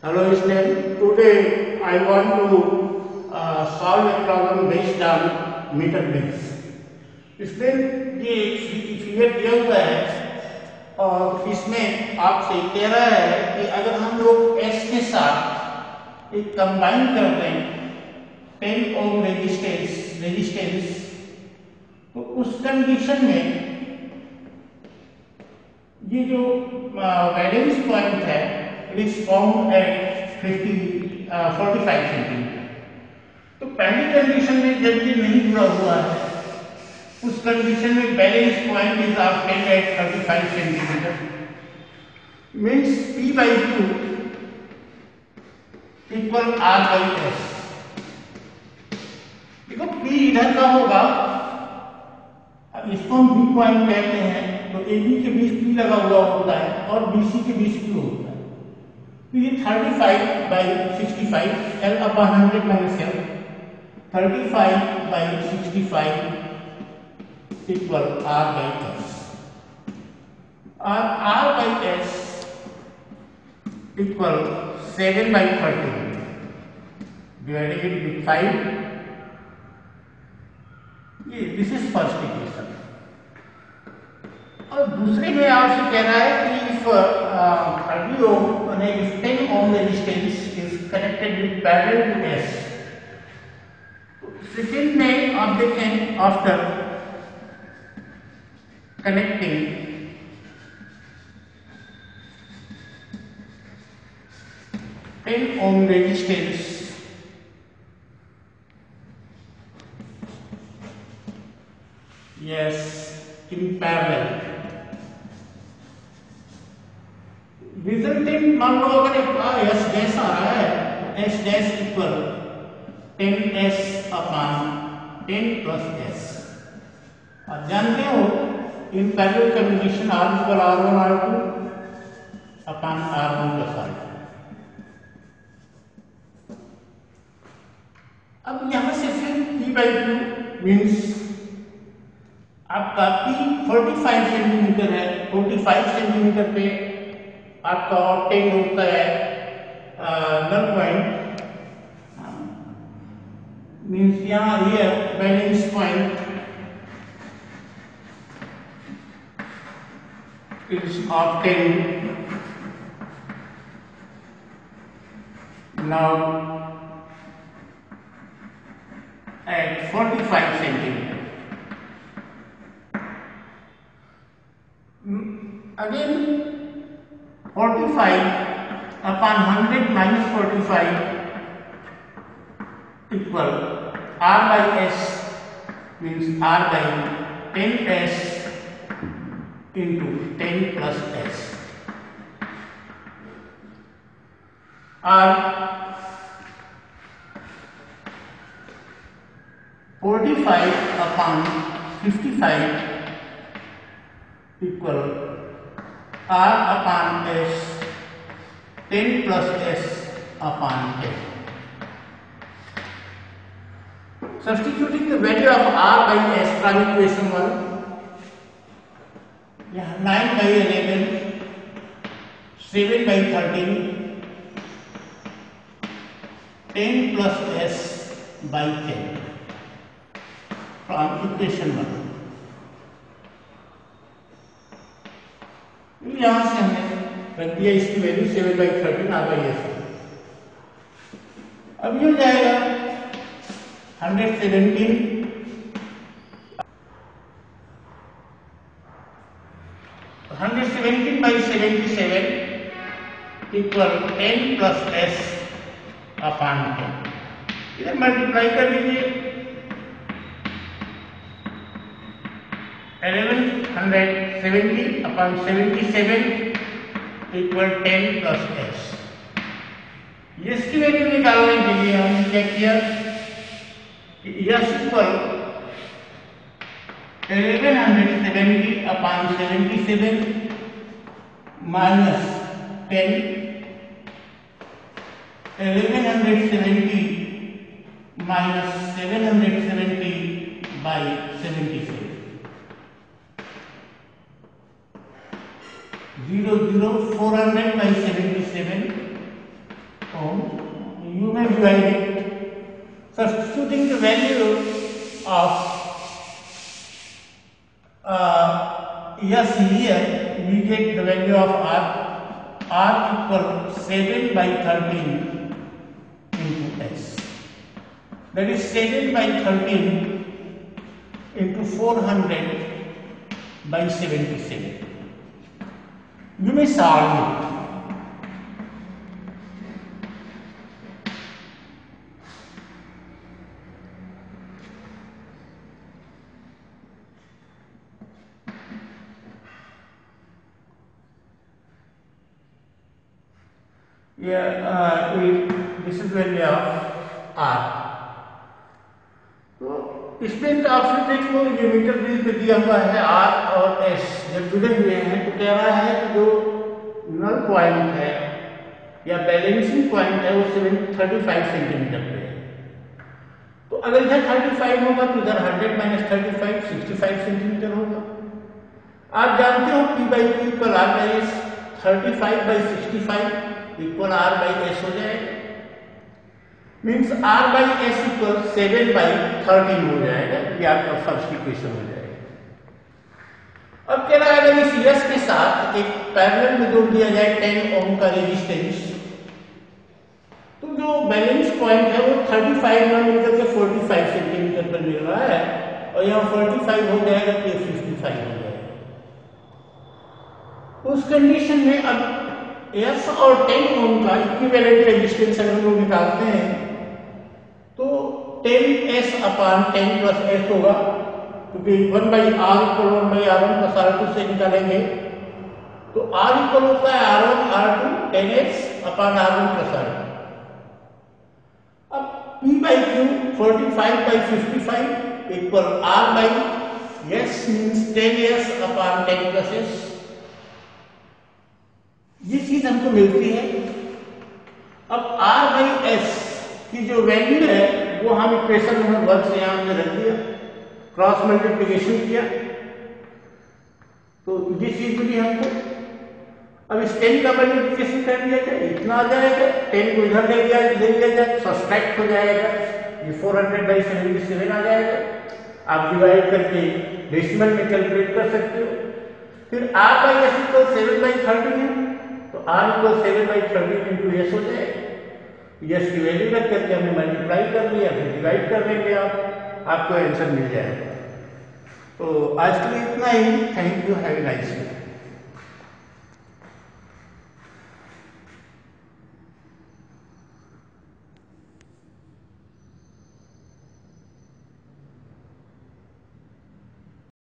Hello students, today I want to solve a problem based on meter base. इसमें ये figure दिया हुआ है और इसमें आपसे कह रहा है कि अगर हम लोग S के साथ एक कंबाइन कर दें 10 ओम रेजिस्टेंस तो उस कंडीशन में ये जो वैलेंस पॉइंट है it is found at 45 centimetre. तो पहली कंडीशन में जब ये नहीं जुड़ा हुआ है उस कंडीशन में balance point is obtained at 35 centimetre means P by Q equal R by S। देखो P इधर का होगा, इसको हम B पॉइंट कहते हैं, तो AB के बीच P लगा हुआ होता है और BC के बीच Q होता है। तो ये 35 by 65 L upon 100 minus L 35 by 65 equal R by S और R by S equal 7 by 30 divided with 5। ये दिस इज फर्स्ट इक्वेशन। और दूसरे में आपसे कह रहा है कि if 30 ohm and if 10 ohm resistance is connected with parallel to S। Second में आप देखें after connecting ohm resistance yes in parallel resultant मान लो अगर S डैश आ रहा है S dash equal 10S upon 10 plus S। आप जानते हो in parallel communication R equal R1 R2 upon R1 plus R2। अब यहां से फिर P by Q मीन्स आपका P 45 सेंटीमीटर है, 45 सेंटीमीटर पे आपका ऑब्टेन होता है नल पॉइंट मीन्स यहाँ ये balance point is obtained now at 45 centimeter. Again 45 upon 100 minus 45 equal R by S means R by 10S into 10 plus S or 45 upon 55 equal R upon S 10 plus S upon 10। Substituting the value of R by S from equation 1, 9 by 11, 7 by 13, 10 plus S by 10 from equation 1। यहां से हमने रख दिया इसकी value 7 by 13 आ गई है। अब ये हो जाएगा 117 by 77 equal 10 plus S upon 10। इधर मल्टीप्लाई कर लीजिए 1170 अपॉन 77 इक्वल 10 प्लस S। इसकी वैल्यू निकालने के लिए हमने क्या किया कि S equal 1170 upon 77 minus 10 1170 minus 770 by 77 0 0 400 by 77 ohm. You may divide it. Substituting the value of S here, we get the value of R. R equal 7 by 13 into S. That is 7 by 13 into 400 by 77. You may solve it. This is value of R. तो इसमें आपसे देखो ये metre bridge पे दिया हुआ है R और S जब जुड़े हुए हैं तो कह रहा है कि जो नल पॉइंट है या बैलेंसिंग पॉइंट है वो 35 सेंटीमीटर पे है। तो अगर इधर 35 होगा तो इधर 100 माइनस 35 65 सेंटीमीटर होगा। आप जानते हो P by Q equal R by S, 35 by 65 equal R by S हो जाएगा। Means R by S equal 7 by 13 हो जाएगा। ये आपका फर्स्ट इक्वेशन हो जाएगा। अब कह रहा है अगर इस S के साथ एक पैरेलल में जोड़ दिया जाए 10 ओम का रेजिस्टेंस, तो जो बैलेंस पॉइंट है वो 35 ना मिलकर के 45 सेंटीमीटर पर मिल रहा है और यहाँ 45 हो जाएगा तो ये 55 हो जाएगा। उस कंडीशन में अब S और 10 ओम का इक्विवेलेंट रेजिस्टेंस अगर हम लोग निकालते हैं तो 10S अपान 10 प्लस S होगा, क्योंकि 1 by R equal 1 by R1 plus R2 से निकालेंगे तो R इक्वल होता है R1 R2 10S अपान R1 प्लस R2। अब P by Q 45 by 55 equal R by S means 10S upon 10 plus S। ये चीज हमको मिलती है। अब R बाई S की जो वैल्यू है वो हम इक्वेशन नंबर 1 से यहां हमने रख दिया, क्रॉस मल्टीप्लिकेशन किया तो ये चीज मिली हमको। अब इस 10 का मल्टीप्लिकेशन कर दिया जाए, इतना आ जाएगा, 10 को इधर ले लिया जाए, सब्सट्रैक्ट हो जाएगा, ये 400 बाई 77 आ जाएगा। आप डिवाइड करके डेसिमल में कैलकुलेट कर सकते हो। फिर R by S equal 7 by 13 है तो R equal 7 by 13 into S हो जाएगा। यस की वैल्यू रख करके हमने मल्टीप्लाई कर लिया, फिर डिवाइड कर लेंगे आपको आंसर मिल जाएगा। तो आज के लिए इतना ही। Thank you, have a nice day.